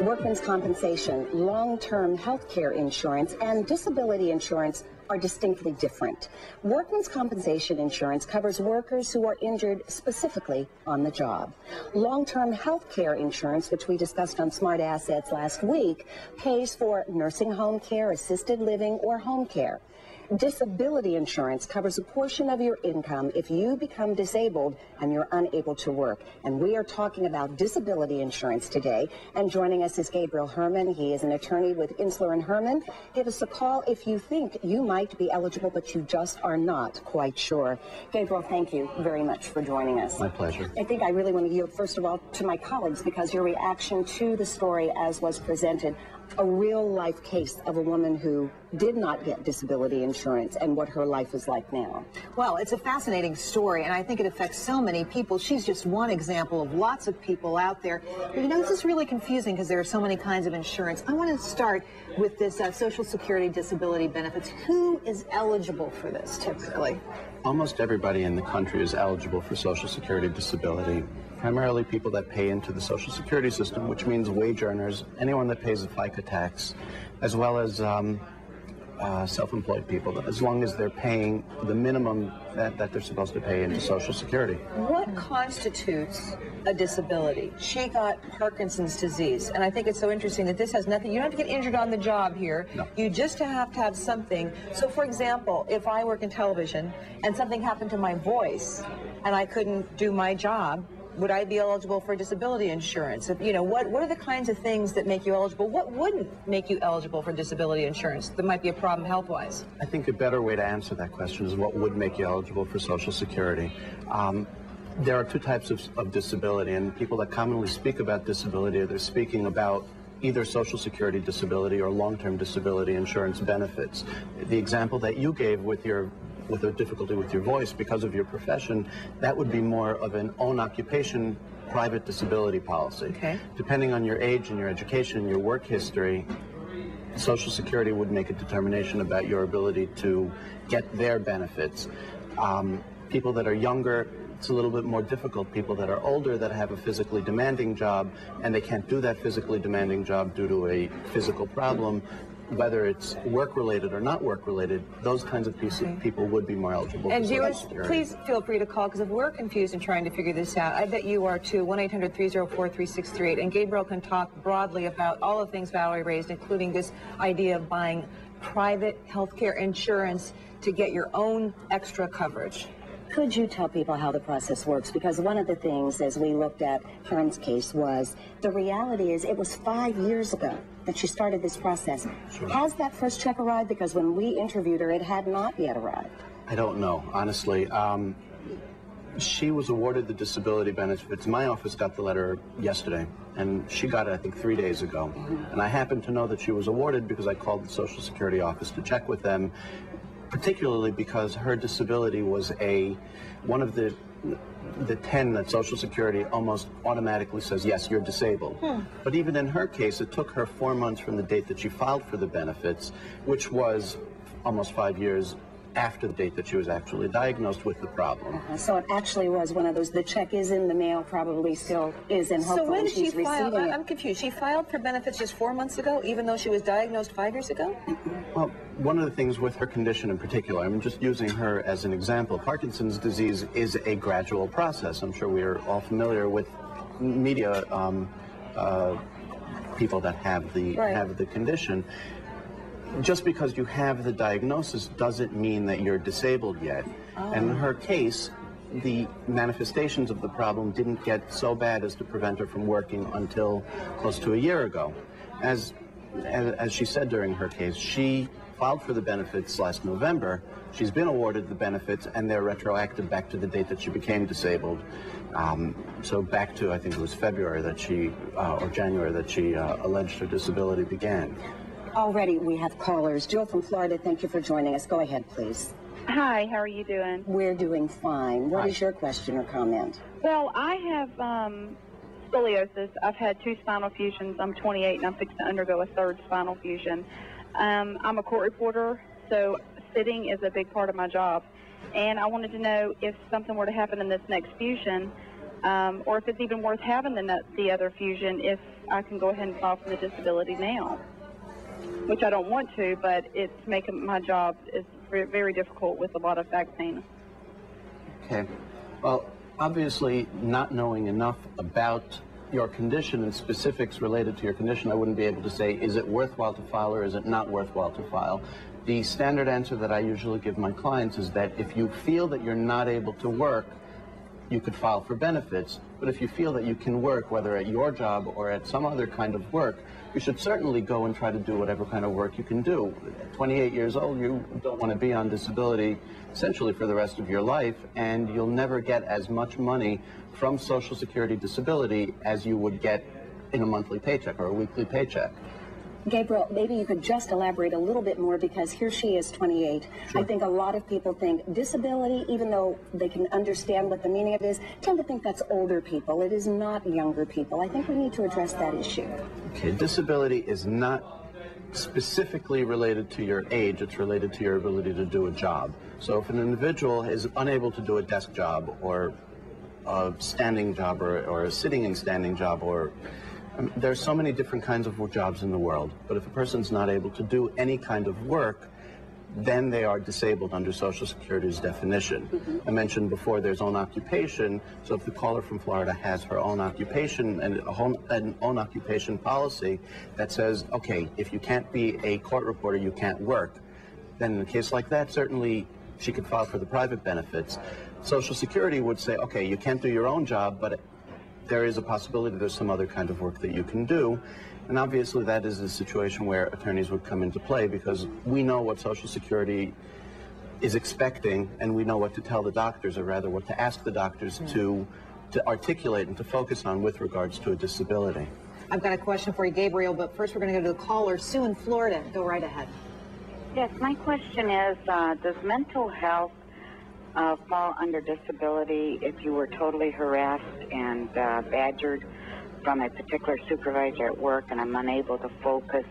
Workmen's compensation, long-term health care insurance, and disability insurance are distinctly different. Workmen's compensation insurance covers workers who are injured specifically on the job. Long-term health care insurance, which we discussed on Smart Assets last week, pays for nursing home care, assisted living, or home care. Disability insurance covers a portion of your income if you become disabled and you're unable to work. And we are talking about disability insurance today. And joining us is Gabriel Hermann. He is an attorney with Insler & Hermann. Give us a call if you think you might be eligible, but you just are not quite sure. Gabriel, thank you very much for joining us. My pleasure. I think I really want to yield, first of all, to my colleagues, because your reaction to the story as was presented, a real-life case of a woman who did not get disability insurance and what her life is like now. Well, it's a fascinating story, and I think it affects so many people. She's just one example of lots of people out there. But, you know, this is really confusing because there are so many kinds of insurance. I want to start with this Social Security disability benefits. Who is eligible for this typically? Almost everybody in the country is eligible for Social Security disability. Primarily people that pay into the Social Security system, which means wage earners, anyone that pays a FICA tax, as well as self-employed people, as long as they're paying the minimum that they're supposed to pay into Social Security. What constitutes a disability? She got Parkinson's disease, and I think it's so interesting that this has nothing, you don't have to get injured on the job here. No. You just have to have something. So for example, if I work in television and something happened to my voice and I couldn't do my job, would I be eligible for disability insurance? You know, what are the kinds of things that make you eligible? What wouldn't make you eligible for disability insurance? That might be a problem health-wise. I think a better way to answer that question is what would make you eligible for Social Security. There are two types of disability, and people that commonly speak about disability, they're speaking about either Social Security disability or long-term disability insurance benefits. The example that you gave with a difficulty with your voice because of your profession, that would be more of an own occupation private disability policy. Okay. Depending on your age and your education and your work history, Social Security would make a determination about your ability to get their benefits. People that are younger, it's a little bit more difficult. People that are older that have a physically demanding job and they can't do that physically demanding job due to a physical problem, whether it's work-related or not work-related, those kinds of people would be more eligible. And viewers, please feel free to call, because if we're confused in trying to figure this out, I bet you are too. 1-800-304-3638. And Gabriel can talk broadly about all the things Valerie raised, including this idea of buying private health care insurance to get your own extra coverage. Could you tell people how the process works? Because one of the things, as we looked at Karen's case, was the reality is it was 5 years ago that she started this process. Sure. Has that first check arrived? Because when we interviewed her, it had not yet arrived. I don't know, honestly. She was awarded the disability benefits. My office got the letter yesterday, and she got it, I think, 3 days ago. Mm-hmm. And I happened to know that she was awarded because I called the Social Security office to check with them, particularly because her disability was one of the 10 that Social Security almost automatically says, yes, you're disabled. But even in her case, it took her 4 months from the date that she filed for the benefits, which was almost 5 years after the date that she was actually diagnosed with the problem. So it actually was one of those, the check is in the mail, probably still is, and hopefully so when did she's she file? receiving it. I'm confused. She filed for benefits just 4 months ago, even though she was diagnosed 5 years ago? Well, one of the things with her condition in particular, I'm just using her as an example, Parkinson's disease is a gradual process. I'm sure we are all familiar with media people that have the condition. Just because you have the diagnosis doesn't mean that you're disabled yet. Oh. And in her case, the manifestations of the problem didn't get so bad as to prevent her from working until close to a year ago. As she said during her case, she filed for the benefits last November. She's been awarded the benefits, and they're retroactive back to the date that she became disabled. So back to, I think it was February that she, or January, that she alleged her disability began. Already we have callers. Jill from Florida, thank you for joining us. Go ahead, please. Hi, how are you doing? We're doing fine. What is your question or comment? Well, I have scoliosis. I've had 2 spinal fusions. I'm 28 and I'm fixing to undergo a 3rd spinal fusion. I'm a court reporter, so sitting is a big part of my job. And I wanted to know if something were to happen in this next fusion, or if it's even worth having the other fusion, if I can go ahead and file for the disability now, which I don't want to, but it's making my job is very difficult with a lot of back pain. Okay. Well, obviously, not knowing enough about your condition and specifics related to your condition, I wouldn't be able to say, is it worthwhile to file or is it not worthwhile to file? The standard answer that I usually give my clients is that if you feel that you're not able to work, you could file for benefits. But if you feel that you can work, whether at your job or at some other kind of work, you should certainly go and try to do whatever kind of work you can do. At 28 years old, you don't want to be on disability essentially for the rest of your life, and you'll never get as much money from Social Security disability as you would get in a monthly paycheck or a weekly paycheck. Gabriel, maybe you could just elaborate a little bit more, because here she is, 28. Sure. I think a lot of people think disability, even though they can understand what the meaning of it is, tend to think that's older people. It is not younger people. I think we need to address that issue. Okay, disability is not specifically related to your age. It's related to your ability to do a job. So if an individual is unable to do a desk job or a standing job or a sitting and standing job, or there's so many different kinds of jobs in the world, but if a person's not able to do any kind of work, then they are disabled under Social Security's definition. I mentioned before there's own occupation, so if the caller from Florida has her own occupation and an own occupation policy that says, okay, if you can't be a court reporter, you can't work, then in a case like that, certainly she could file for the private benefits. Social Security would say, okay, you can't do your own job, but there is a possibility there's some other kind of work that you can do. And obviously that is a situation where attorneys would come into play, because we know what Social Security is expecting, and we know what to tell the doctors, or rather what to ask the doctors to articulate and to focus on with regards to a disability. I've got a question for you, Gabriel, but first we're going to go to the caller, Sue in Florida. Go right ahead. Yes, my question is, does mental health fall under disability if you were totally harassed and badgered from a particular supervisor at work and I'm unable to focus?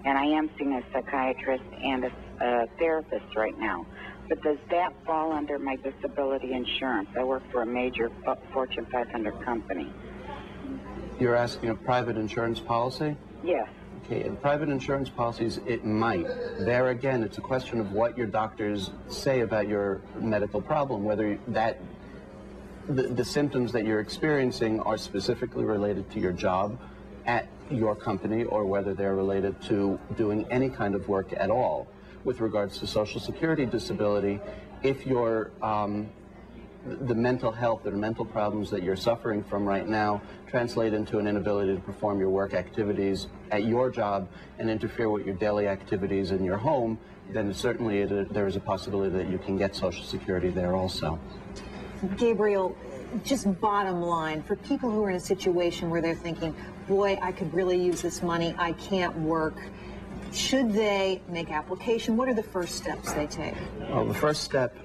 And I am seeing a psychiatrist and a therapist right now. But does that fall under my disability insurance? I work for a major Fortune 500 company. You're asking a private insurance policy? Yes. Okay, in private insurance policies, it might. There again, it's a question of what your doctors say about your medical problem, whether that the symptoms that you're experiencing are specifically related to your job at your company, or whether they're related to doing any kind of work at all. With regards to Social Security disability, if you're the mental health or the mental problems that you're suffering from right now translate into an inability to perform your work activities at your job and interfere with your daily activities in your home, then certainly there is a possibility that you can get Social Security there also. Gabriel, just bottom line, for people who are in a situation where they're thinking, boy, I could really use this money, I can't work, should they make application? What are the first steps they take? Well, the first step,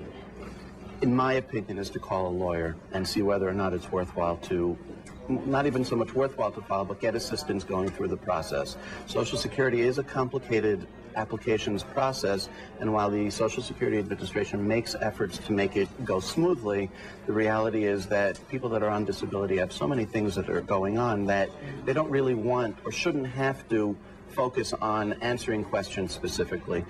in my opinion, is to call a lawyer and see whether or not it's worthwhile to, not even so much worthwhile to file, but get assistance going through the process. Social Security is a complicated applications process, and while the Social Security Administration makes efforts to make it go smoothly, the reality is that people that are on disability have so many things that are going on that they don't really want or shouldn't have to focus on answering questions specifically.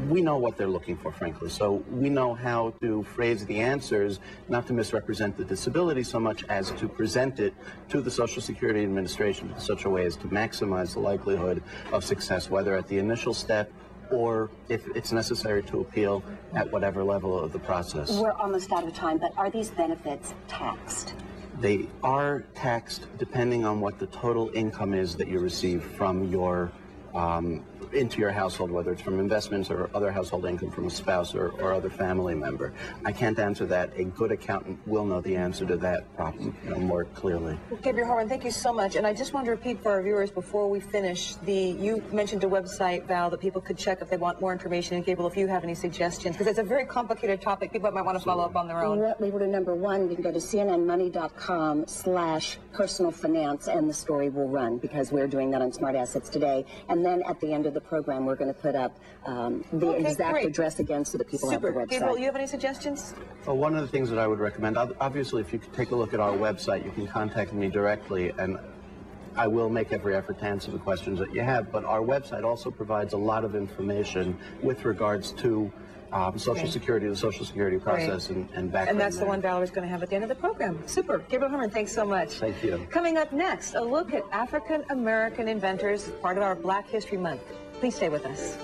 We know what they're looking for, frankly, so we know how to phrase the answers, not to misrepresent the disability so much as to present it to the Social Security Administration in such a way as to maximize the likelihood of success, whether at the initial step or, if it's necessary, to appeal at whatever level of the process. We're almost out of time, but are these benefits taxed? They are taxed depending on what the total income is that you receive from your into your household, whether it's from investments or other household income from a spouse or other family member. I can't answer that. A good accountant will know the answer to that problem more clearly. Well, Gabriel Hermann, thank you so much. And I just want to repeat for our viewers before we finish, you mentioned a website, Val, that people could check if they want more information. And Gabriel, if you have any suggestions, because it's a very complicated topic, people might want to follow up on their own. We were to number one, you can go to cnnmoney.com/personal finance, and the story will run, because we're doing that on Smart Assets today. And then at the end of the program, we're going to put up the exact address again so that people have the website. Gabriel, you have any suggestions? Well, one of the things that I would recommend, obviously, if you could take a look at our website, you can contact me directly, and I will make every effort to answer the questions that you have, but our website also provides a lot of information with regards to Social Security, the Social Security process, and background. And that's the one Valerie's going to have at the end of the program. Super. Gabriel Hermann, thanks so much. Thank you. Coming up next, a look at African American inventors, part of our Black History Month. Please stay with us.